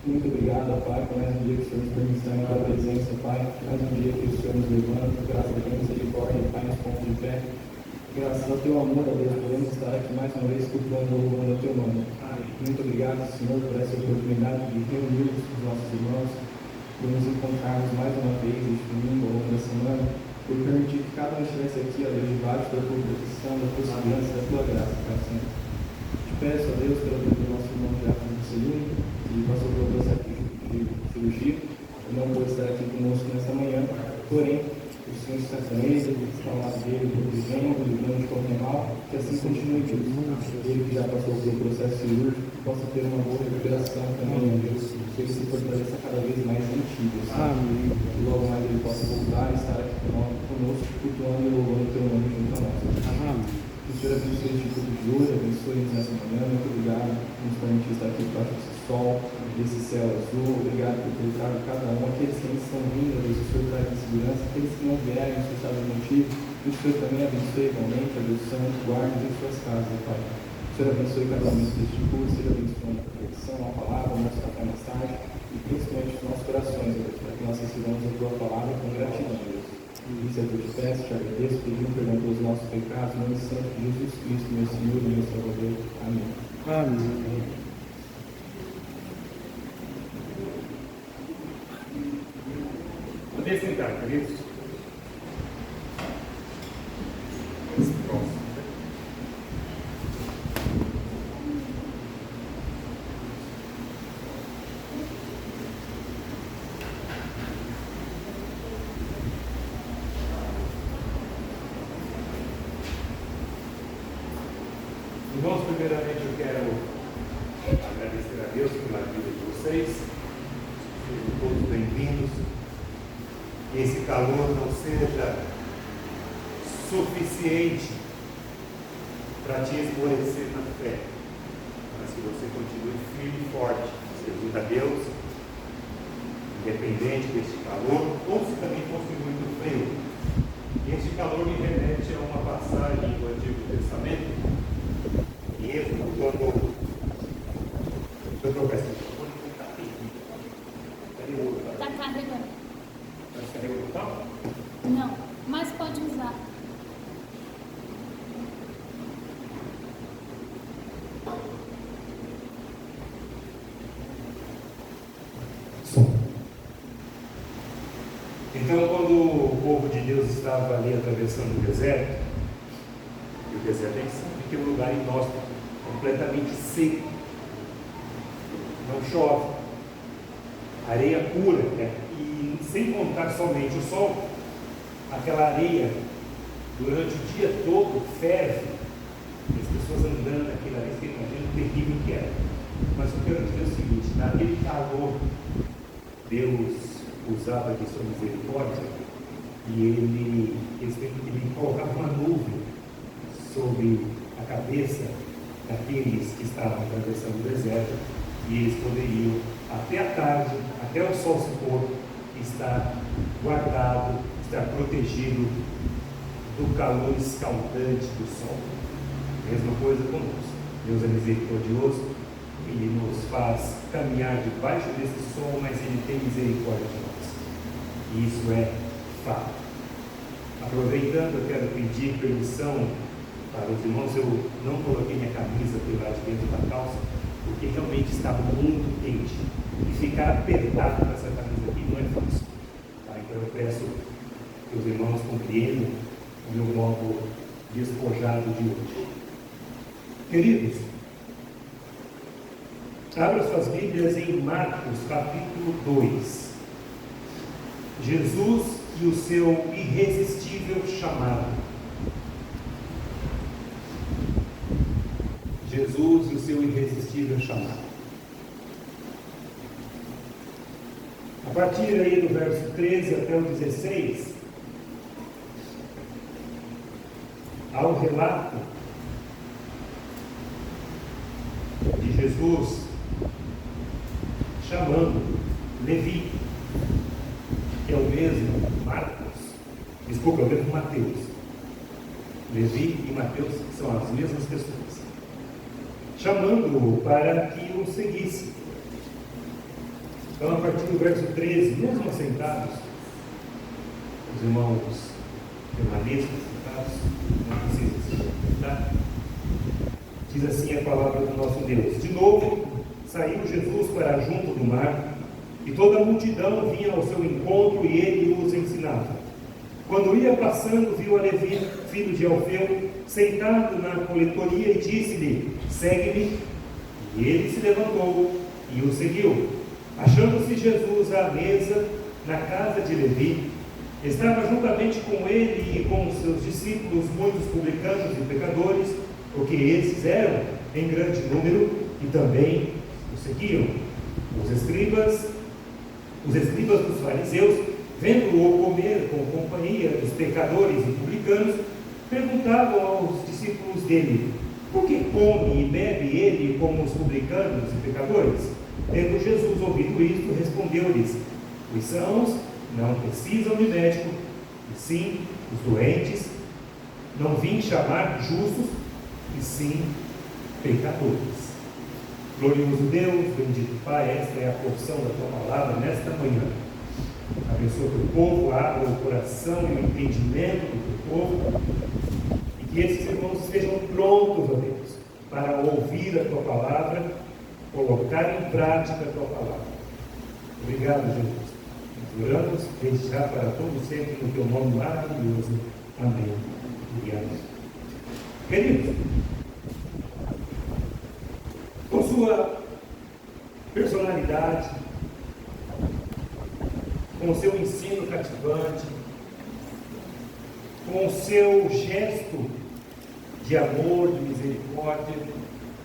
Muito obrigado, Pai, por mais um dia que o Senhor nos permite em tua presença, Pai. Mais um dia que o Senhor nos levanta, graças a Deus, misericórdia, Pai, nos pontos de pé. Graças ao teu amor, a Deus, podemos estar aqui mais uma vez cultuando e louvando o teu nome. Muito obrigado, Senhor, por essa oportunidade de reunirmos os nossos irmãos, por nos encontrarmos mais uma vez este domingo ao longo da semana, por permitir que cada um estivesse aqui, a Deus, debaixo da tua proteção, da tua segurança, da tua graça, Pai Santo. Te peço, a Deus, pela vida do nosso irmão Diácono Celino, que passou pelo processo de cirurgia, e não pôde estar aqui conosco nesta manhã, porém, o Senhor está com ele, está ao lado dele, protegendo, livrando de qualquer mal, que assim continue, Deus. Ele que já passou pelo processo cirúrgico, possa ter uma boa recuperação também, Deus, que ele se fortaleça cada vez mais em ti, Deus. Amém. E logo mais ele possa voltar e estar aqui conosco, cultuando e louvando o teu nome junto a nós. Amém. Que o Senhor abençoe este culto de hoje, abençoe-nos nessa manhã. Muito obrigado por nos permitir estar aqui debaixo desse sol, desse céu azul. Obrigado por ter trago cada um. Aqueles que ainda estão vindo, Deus, o Senhor traz em segurança. Aqueles que não vierem, o Senhor sabe o motivo. Que o Senhor também abençoe igualmente, abençoe, guarde em suas casas, Pai. O Senhor abençoe cada um deste curso, Senhor abençoe a reflexão, a palavra, o nosso café na tarde e principalmente os nossos corações, Deus, para que nós recebamos a tua palavra com gratidão, Deus. Isso é o que eu te peço, te agradeço, pedindo perdão pelos nossos pecados, no nome santo de Jesus Cristo, meu Senhor e meu Salvador. Amém. Amém. Poder sentar, queridos? Irmãos, primeiramente eu quero agradecer a Deus pela vida de vocês. Sejam todos bem-vindos. Que esse calor não seja suficiente para te esmorecer na fé, mas que você continue firme e forte, servindo a Deus, independente deste calor, ou se também fosse muito frio. Este calor me remete a uma passagem do Antigo Testamento. Está carregando. Está carregando o tal? Não, mas pode usar. Então, quando o povo de Deus estava ali atravessando o deserto, e o deserto é sempre que é um lugar inóspito, completamente seco, não chove, areia pura, né? E sem contar somente o sol, aquela areia durante o dia todo ferve, e as pessoas andando naquilo ali, você imagina o terrível que era. Mas eu quero dizer o seguinte: naquele calor, Deus usava de sua misericórdia e ele colocava uma nuvem sobre a cabeça daqueles que estavam atravessando o deserto, e eles poderiam, até a tarde, até o sol se pôr, estar guardado, estar protegido do calor escaldante do sol. Mesma coisa conosco. Deus é misericordioso, Ele nos faz caminhar debaixo desse sol, mas Ele tem misericórdia de nós. E isso é fato. Aproveitando, eu quero pedir permissão para os irmãos. Eu não coloquei minha camisa por lá de dentro da calça, porque realmente estava muito quente. E ficar apertado com essa camisa aqui não é fácil. Tá? Então eu peço que os irmãos compreendam o meu modo despojado de hoje. Queridos, abra suas Bíblias em Marcos capítulo 2. Jesus e o seu irresistível chamado. Jesus e o seu irresistível chamado. A partir aí do verso 13 até o 16, há um relato de Jesus chamando Levi, que é o mesmo é o mesmo Mateus. Levi e Mateus são as mesmas pessoas, chamando-o para que o seguisse. Então, a partir do verso 13, mesmo assentados, os irmãos permaneçam sentados, não precisa se levantar. Diz assim a palavra do nosso Deus: de novo saiu Jesus para junto do mar, e toda a multidão vinha ao seu encontro, e ele os ensinava. Quando ia passando, viu a Levi, filho de Alfeu, sentado na coletoria, e disse-lhe: segue-me. E ele se levantou e o seguiu. Achando-se Jesus à mesa na casa de Levi, estava juntamente com ele e com os seus discípulos muitos publicanos e pecadores, porque esses eram em grande número e também o seguiam. Os escribas dos fariseus, vendo-o comer com companhia dos pecadores e publicanos, perguntavam aos discípulos dele: por que come e bebe ele como os publicanos e pecadores? Tendo Jesus ouvido isto, respondeu-lhes: os sãos não precisam de médico, e sim os doentes. Não vim chamar justos, e sim pecadores. Glorioso Deus, bendito Pai, esta é a porção da tua palavra nesta manhã. Abençoa o teu povo, abra o coração e o entendimento do teu povo, e que esses irmãos estejam prontos, ó Deus, para ouvir a tua palavra, colocar em prática a tua palavra. Obrigado, Jesus. Oramos, desde já para todos sempre, no teu nome maravilhoso. Amém. Obrigado. Queridos, com sua personalidade, com o seu ensino cativante, com o seu gesto de amor, de misericórdia,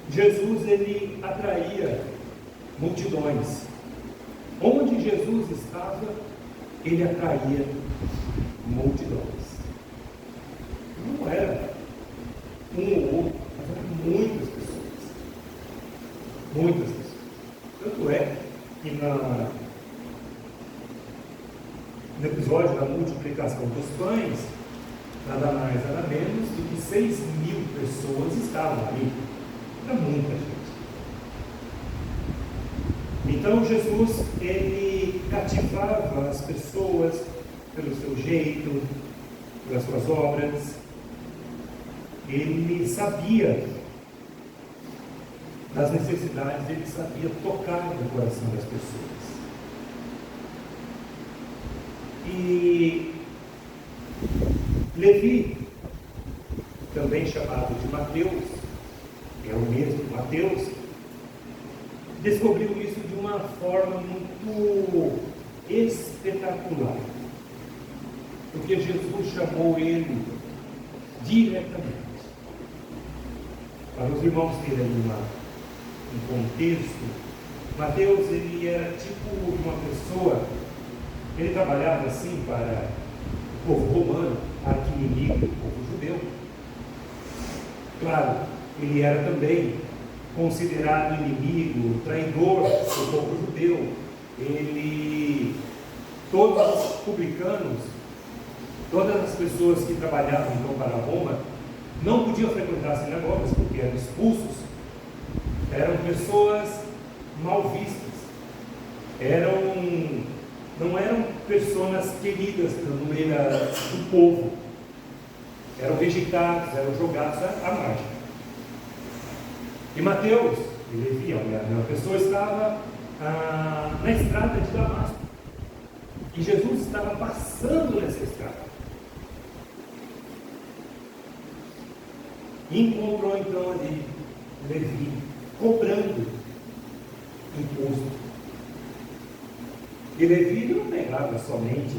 Jesus, ele atraía multidões. Onde Jesus estava, ele atraía multidões. Não era um ou outro, mas eram muitas pessoas. Muitas pessoas. Tanto é que no episódio da multiplicação dos pães, nada mais, nada menos do que 6.000 pessoas estavam ali. Era muita gente. Então Jesus, ele cativava as pessoas pelo seu jeito, pelas suas obras. Ele sabia das necessidades, ele sabia tocar no coração das pessoas. E Levi, também chamado de Mateus, é o mesmo Mateus, descobriu isso de uma forma muito espetacular, porque Jesus chamou ele diretamente. Para os irmãos terem um contexto, Mateus, ele era tipo uma pessoa, ele trabalhava assim para o povo romano, arqui-inimigo do povo judeu. Claro, ele era também considerado inimigo, traidor do povo judeu. Todos os publicanos, todas as pessoas que trabalhavam então para Roma, não podiam frequentar sinagogas porque eram expulsos. Eram pessoas mal vistas. Não eram pessoas queridas no meio do povo. Eram rejeitados, eram jogados à margem. E Mateus, ele via, a pessoa estava na estrada de Damasco. E Jesus estava passando nessa estrada. E encontrou então ali Levi cobrando imposto. E Levi não pegava somente,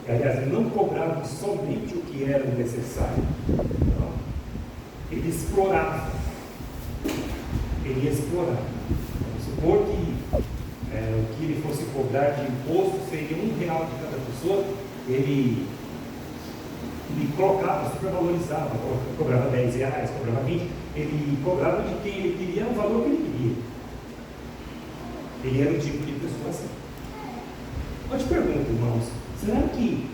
aliás, ele não cobrava somente o que era necessário. Não. Ele explorava. Ele ia explorar. Vamos supor que o que ele fosse cobrar de imposto seria R$1 de cada pessoa, ele colocava, supervalorizava, cobrava R$10, cobrava 20, ele cobrava de quem ele queria o valor que ele queria. Ele era o tipo de pessoa assim. Eu te pergunto, irmãos, será que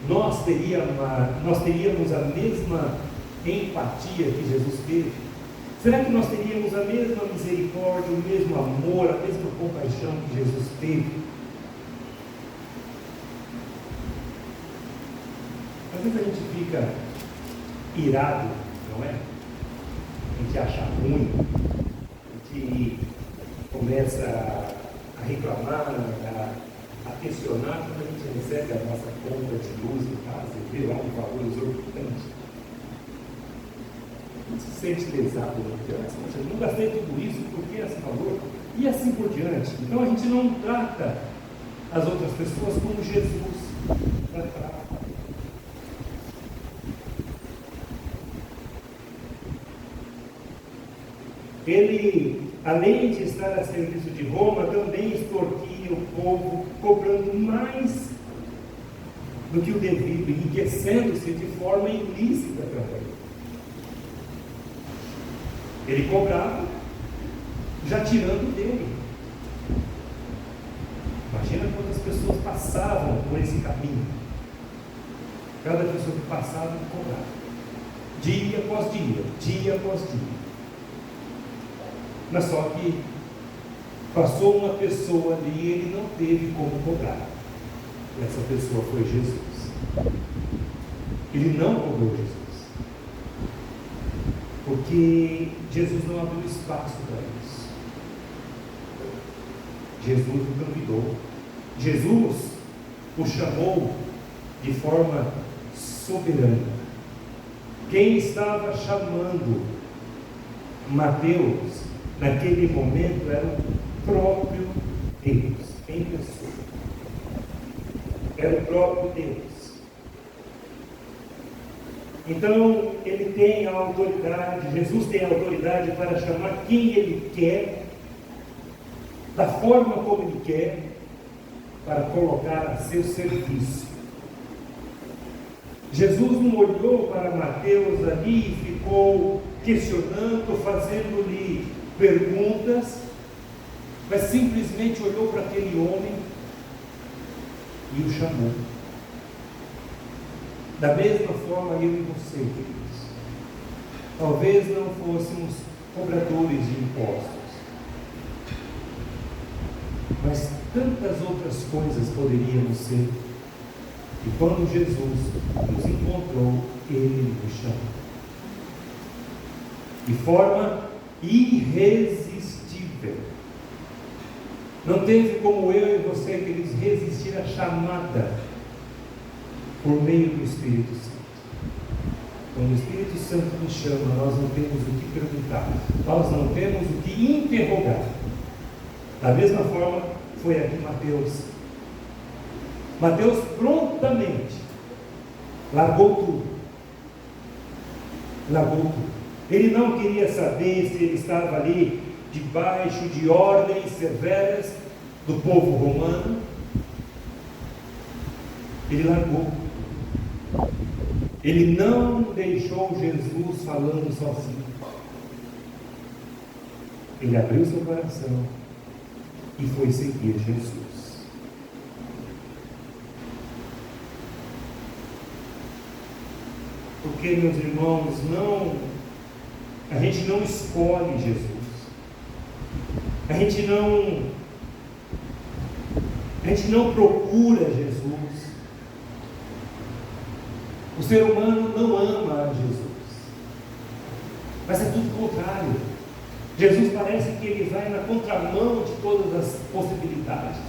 nós teríamos a mesma empatia que Jesus teve Será que nós teríamos a mesma misericórdia, o mesmo amor, a mesma compaixão que Jesus teve? Às vezes a gente fica irado, não é? A gente acha ruim, a gente começa a reclamar, a questionar quando a gente recebe a nossa conta de luz em casa e vê lá um valor exorbitante. A gente se sente lesado, eu não gastei tudo isso, por que esse valor? E assim por diante. Então a gente não trata as outras pessoas como Jesus trata. Ele, além de estar a serviço de Roma, também extorquia o povo, cobrando mais do que o devido, enriquecendo-se de forma ilícita também. Ele cobrava, já tirando dele. Imagina quantas pessoas passavam por esse caminho. Cada pessoa que passava, cobrava. Dia após dia, dia após dia. Mas só que passou uma pessoa ali e ele não teve como cobrar. Essa pessoa foi Jesus. Ele não cobrou Jesus. Porque Jesus não abriu espaço para isso. Jesus o convidou. Jesus o chamou de forma soberana. Quem estava chamando Mateus naquele momento era o próprio Deus, em pessoa. Era o próprio Deus. Então, ele tem a autoridade, Jesus tem a autoridade para chamar quem ele quer, da forma como ele quer, para colocar a seu serviço. Jesus não olhou para Mateus ali e ficou questionando, fazendo-lhe perguntas, mas simplesmente olhou para aquele homem e o chamou. Da mesma forma, eu e você, queridos, talvez não fôssemos cobradores de impostos, mas tantas outras coisas poderíamos ser. E quando Jesus nos encontrou, ele nos chamou de forma irresistível. Não teve como eu e você, queridos, resistir à chamada por meio do Espírito Santo. Quando o Espírito Santo nos chama, nós não temos o que perguntar, nós não temos o que interrogar. Da mesma forma, foi aqui Mateus. Mateus prontamente largou tudo. Largou tudo. Ele não queria saber se ele estava ali debaixo de ordens severas do povo romano. Ele largou. Ele não deixou Jesus falando sozinho. Ele abriu seu coração e foi seguir Jesus. Porque, meus irmãos, a gente não escolhe Jesus. A gente não procura Jesus. O ser humano não ama a Jesus. Mas é tudo o contrário. Jesus parece que ele vai na contramão de todas as possibilidades.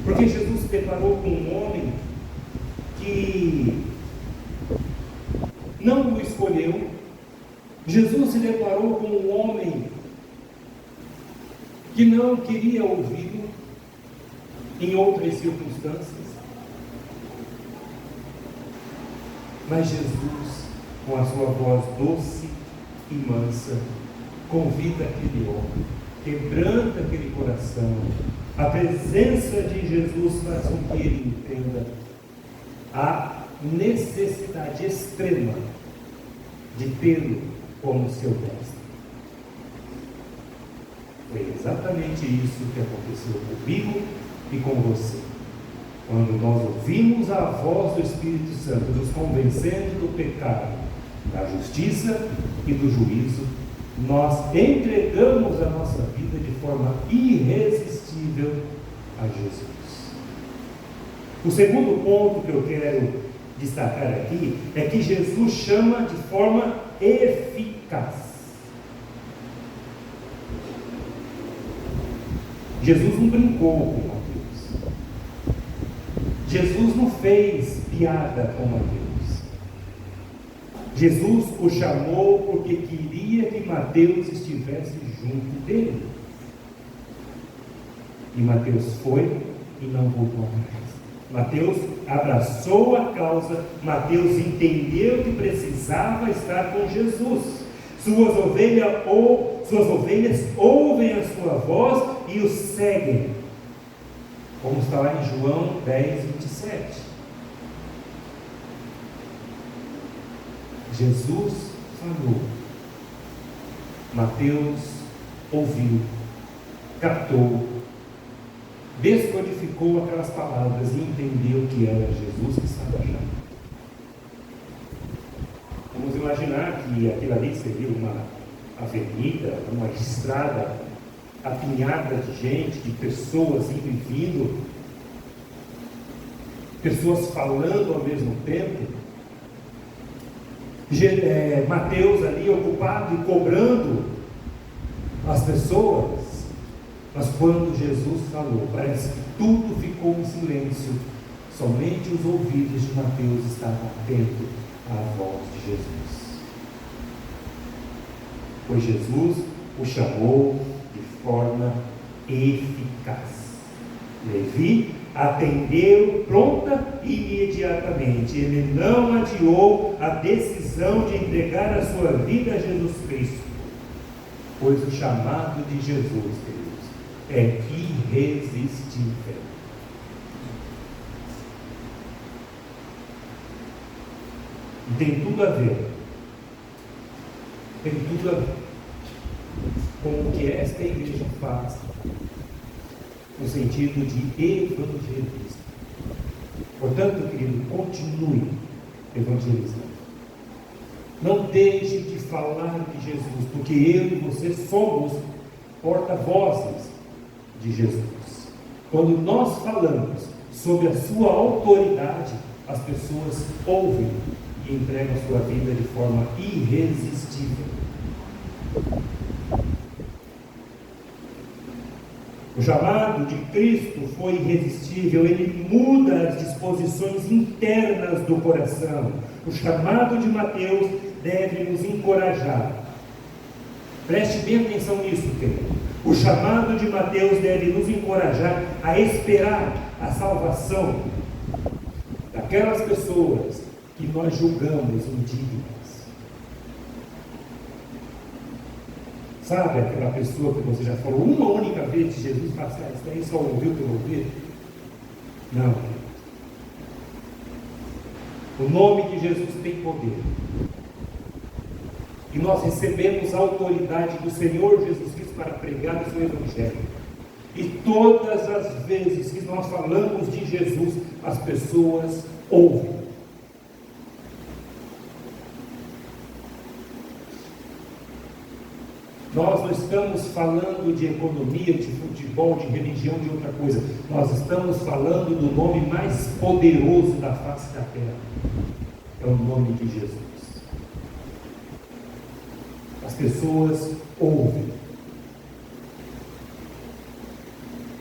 Porque Jesus se deparou com um homem que não o escolheu. Jesus se deparou com um homem que não queria ouvi-lo em outras circunstâncias. Mas Jesus, com a sua voz doce e mansa, convida aquele homem, quebranta aquele coração. A presença de Jesus faz com que ele entenda a necessidade extrema de tê-lo como seu mestre. Foi exatamente isso que aconteceu comigo e com você. Quando nós ouvimos a voz do Espírito Santo nos convencendo do pecado, da justiça e do juízo, nós entregamos a nossa vida de forma irresistível a Jesus. O segundo ponto que eu quero destacar aqui é que Jesus chama de forma eficaz. Jesus não brincou com Mateus. Jesus não fez piada com Mateus. Jesus o chamou porque queria que Mateus estivesse junto dele. E Mateus foi e não voltou atrás. Mateus abraçou a causa, Mateus entendeu que precisava estar com Jesus. Suas ovelhas ouvem a sua voz e o seguem, como está lá em João 10, 27. Jesus falou, Mateus ouviu, captou, descodificou aquelas palavras e entendeu que era Jesus que estava chamando. Vamos imaginar que aquilo ali seria uma avenida, uma estrada apinhada de gente, de pessoas indo e vindo, pessoas falando ao mesmo tempo. Mateus ali ocupado e cobrando as pessoas. Mas quando Jesus falou, parece que tudo ficou em silêncio. Somente os ouvidos de Mateus estavam atentos à voz de Jesus. Pois Jesus o chamou de forma eficaz. Levi atendeu pronta e imediatamente. Ele não adiou a decisão de entregar a sua vida a Jesus Cristo. Pois o chamado de Jesus, queridos, é irresistível. E tem tudo a ver com o que esta igreja faz no sentido de evangelismo. Portanto, querido, continue evangelizando. Não deixe de falar de Jesus, porque eu e você somos porta-vozes de Jesus. Quando nós falamos sobre a sua autoridade, as pessoas ouvem e entregam a sua vida de forma irresistível. O chamado de Cristo foi irresistível, ele muda as disposições internas do coração. O chamado de Mateus deve nos encorajar. Preste bem atenção nisso, querido. O chamado de Mateus deve nos encorajar a esperar a salvação daquelas pessoas que nós julgamos indignas. Sabe aquela pessoa que você já falou uma única vez de Jesus, passar isso daí só ouviu pelo ouvido? Não. O nome de Jesus tem poder. E nós recebemos a autoridade do Senhor Jesus Cristo para pregar o seu Evangelho. E todas as vezes que nós falamos de Jesus, as pessoas ouvem. Nós não estamos falando de economia, de futebol, de religião, de outra coisa. Nós estamos falando do nome mais poderoso da face da terra. É o nome de Jesus. As pessoas ouvem.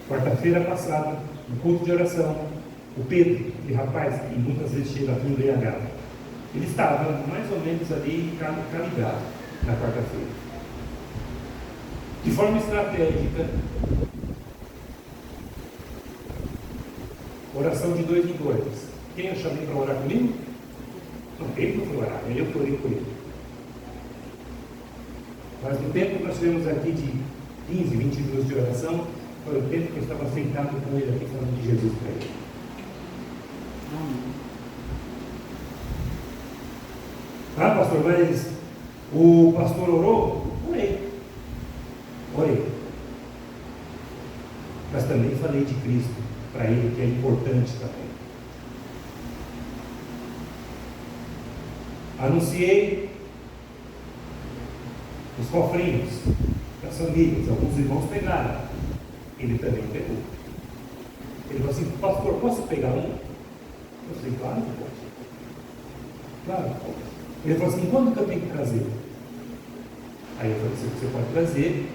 Quarta-feira passada, no culto de oração, o Pedro, que rapaz que muitas vezes chega aqui embriagado, ele estava mais ou menos ali calibrado na quarta-feira. De forma estratégica, oração de 2 em 2. Quem eu chamei para orar comigo? Não, ele não foi orar, eu que orei por ele. Mas no tempo que nós tivemos aqui de 15, 20 minutos de oração, foi o tempo que eu estava sentado com ele aqui falando de Jesus para ele. Ah, pastor, mas o pastor orou? Orei. Mas também falei de Cristo para ele, que é importante também. Anunciei os cofrinhos das famílias. Alguns irmãos pegaram. Ele também pegou. Ele falou assim: pastor, posso pegar um? Eu falei: claro que pode. Claro que pode. Ele falou assim: quando que eu tenho que trazer? Aí eu falei assim: você pode trazer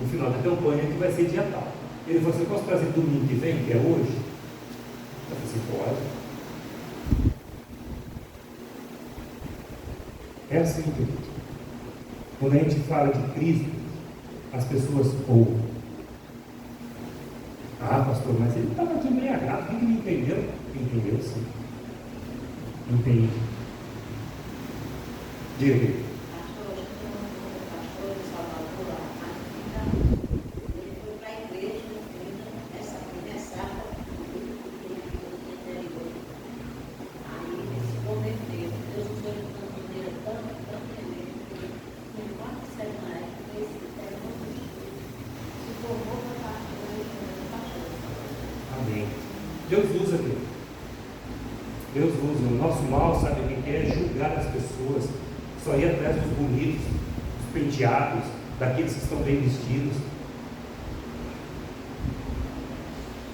no final da campanha, que vai ser dia tal. Ele falou assim: eu posso trazer domingo que vem, que é hoje? Eu falei assim: pode. É assim, querido. Quando a gente fala de Cristo, as pessoas ouvem. Ah, pastor, mas ele estava aqui embriagado, quem que não entendeu? Entendeu, sim. Entende. Diga aqui. Deus usa aquilo. Deus usa. O nosso mal, sabe o que é? Julgar as pessoas. Só ir atrás dos bonitos, dos penteados, daqueles que estão bem vestidos.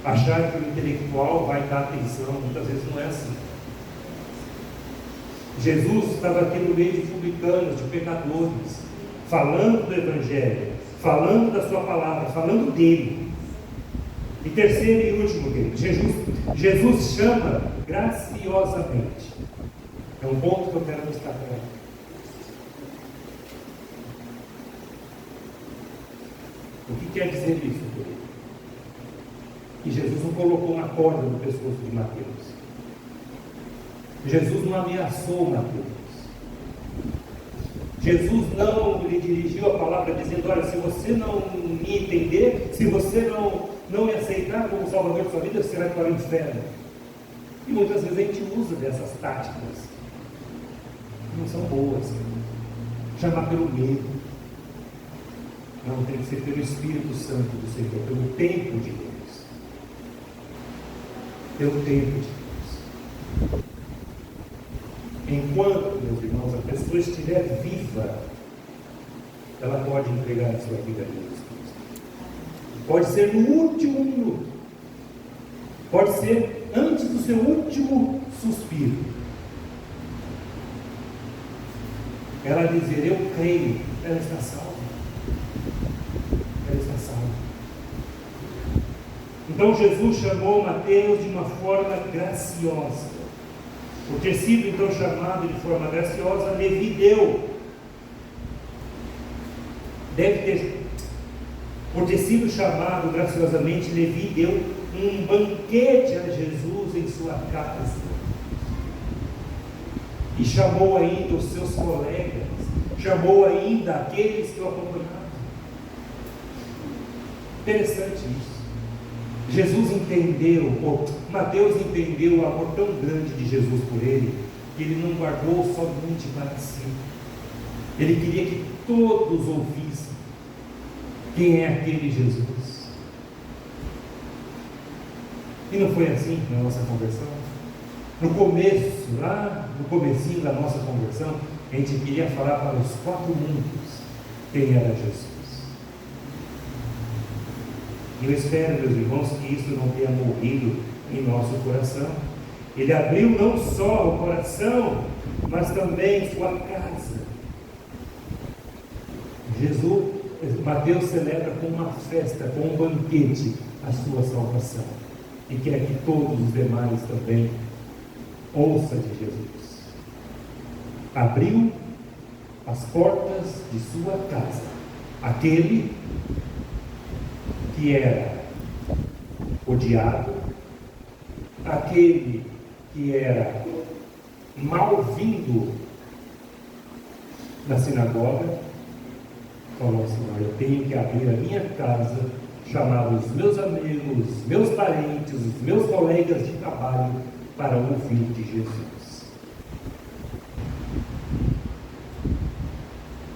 Achar que o intelectual vai dar atenção, muitas vezes não é assim. Jesus estava aqui no meio de publicanos, de pecadores, falando do Evangelho, falando da sua palavra, falando dele. E terceiro e último, querido, Jesus chama graciosamente. É um ponto que eu quero destacar aqui. O que quer dizer isso, querido? Que Jesus não colocou uma corda no pescoço de Mateus. Jesus não ameaçou Mateus. Jesus não lhe dirigiu a palavra dizendo: olha, se você não me entender, se você não me aceitar como salvador de sua vida, você vai para o inferno. E muitas vezes a gente usa dessas táticas. Não são boas. Chamar pelo medo. Não, tem que ser pelo Espírito Santo do Senhor, pelo tempo de Deus. Pelo tempo de Deus. Enquanto, meus irmãos, a pessoa estiver viva, ela pode entregar a sua vida a Jesus Cristo. Pode ser no último minuto. Pode ser antes do seu último suspiro. Ela dizer: eu creio, ela está salva. Ela está salva. Então Jesus chamou Mateus de uma forma graciosa. Por ter sido então chamado de forma graciosa, Levi deu. Por ter sido chamado graciosamente, Levi deu um banquete a Jesus em sua casa. E chamou ainda os seus colegas, chamou ainda aqueles que o acompanhavam. Interessante isso. Jesus entendeu, Mateus entendeu o amor tão grande de Jesus por ele, que ele não guardou somente para si. Ele queria que todos ouvissem quem é aquele Jesus. E não foi assim na nossa conversão? No começo, lá no comecinho da nossa conversão, a gente queria falar para os 4 mundos quem era Jesus. E eu espero, meus irmãos, que isso não tenha morrido em nosso coração. Ele abriu não só o coração, mas também sua casa. Mateus celebra com uma festa, com um banquete, a sua salvação. E quer que todos os demais também ouçam de Jesus. Abriu as portas de sua casa. Aquele que era odiado, aquele que era mal-vindo na sinagoga, falou assim: eu tenho que abrir a minha casa, chamar os meus amigos, os meus parentes, os meus colegas de trabalho para ouvir de Jesus.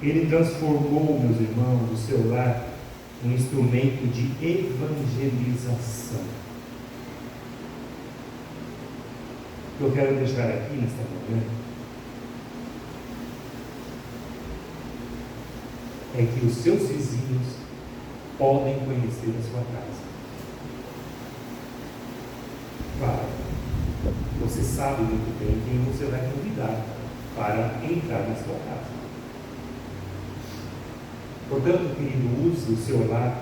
Ele transformou, meus irmãos, o seu lar um instrumento de evangelização. Eu quero deixar aqui nesta manhã é que os seus vizinhos podem conhecer a sua casa. Claro, você sabe muito bem quem você vai convidar para entrar na sua casa. Portanto, querido, use o seu lar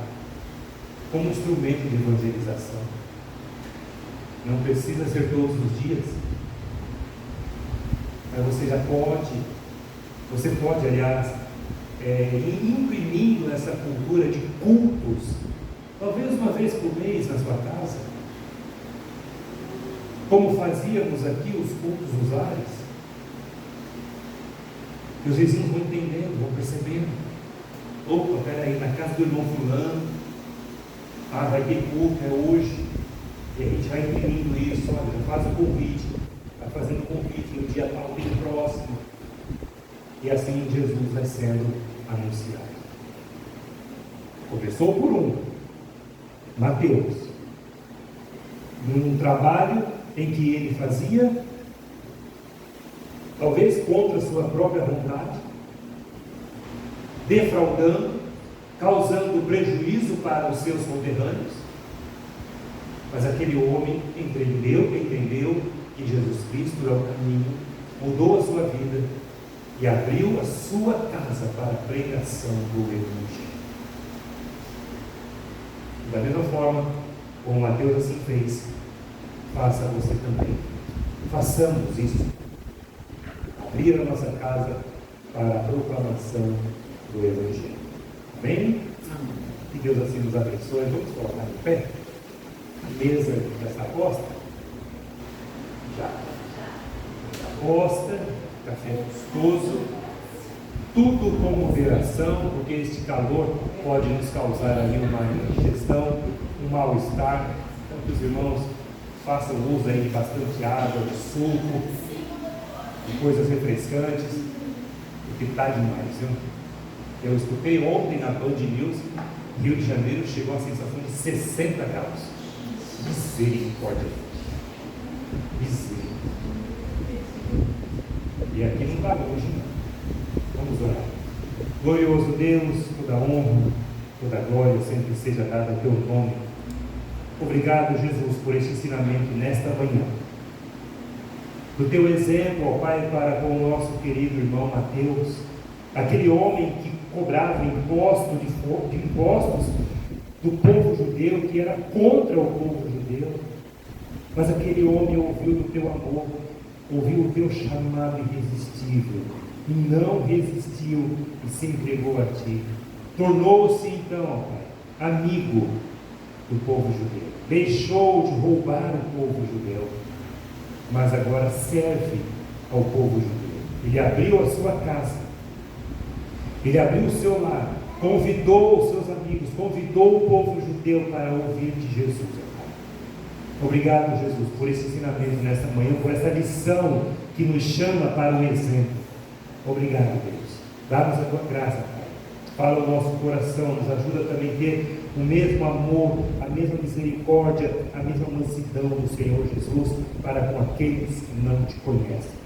como instrumento de evangelização. Não precisa ser todos os dias, mas você pode, aliás, ir imprimindo essa cultura de cultos, talvez uma vez por mês na sua casa, como fazíamos aqui os cultos nos lares. E os vizinhos vão entendendo, vão percebendo. Opa, peraí, na casa do irmão fulano, vai ter culto, é hoje. E a gente vai imprimindo isso, olha, já faz o convite, vai fazendo o convite no dia tal, bem próximo. E assim Jesus vai sendo anunciado. Começou por um, Mateus, num trabalho em que ele fazia, talvez contra a sua própria vontade, defraudando, causando prejuízo para os seus conterrâneos, mas aquele homem entendeu que Jesus Cristo é o caminho, mudou a sua vida e abriu a sua casa para a pregação do Evangelho. Da mesma forma, como Mateus assim fez, faça você também. Façamos isso. Abrir a nossa casa para a proclamação do Evangelho. Amém? Que Deus assim nos abençoe. Vamos colocar de pé. A mesa já está posta? Já. Posta. Café gostoso. Tudo com moderação, porque este calor pode nos causar ali uma indigestão, um mal-estar. Então, que os irmãos façam uso aí de bastante água, de suco, de coisas refrescantes, porque está demais, viu? Eu escutei ontem na Band News, Rio de Janeiro chegou a sensação de 60 graus. Misericórdia. Misericórdia. E aqui não está longe, não. Vamos orar. Glorioso Deus, toda honra, toda glória sempre seja dada ao teu nome. Obrigado, Jesus, por este ensinamento nesta manhã. Do teu exemplo, ó Pai, para com o nosso querido irmão Mateus, aquele homem que cobrava impostos do povo judeu, que era contra o povo judeu, mas aquele homem ouviu do teu amor, ouviu o teu chamado irresistível, e não resistiu e se entregou a ti. Tornou-se então, ó Pai, amigo do povo judeu. Deixou de roubar o povo judeu, mas agora serve ao povo judeu. Ele abriu a sua casa, ele abriu o seu lar, convidou os seus amigos, convidou o povo judeu para ouvir de Jesus. Obrigado, Jesus, por esse ensinamento nesta manhã, por essa lição que nos chama para o exemplo. Obrigado, Deus. Dá-nos a tua graça, Pai. Fala o nosso coração, nos ajuda também a ter o mesmo amor, a mesma misericórdia, a mesma mansidão do Senhor Jesus para com aqueles que não te conhecem.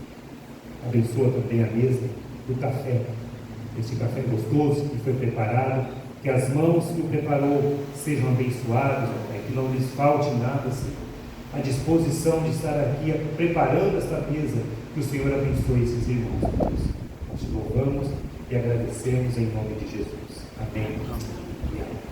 Abençoa também a mesa do café, esse café gostoso que foi preparado, que as mãos que o preparou sejam abençoadas, que não lhes falte nada, Senhor. A disposição de estar aqui preparando esta mesa, que o Senhor abençoe esses irmãos. Nós te louvamos e agradecemos em nome de Jesus. Amém. E amém.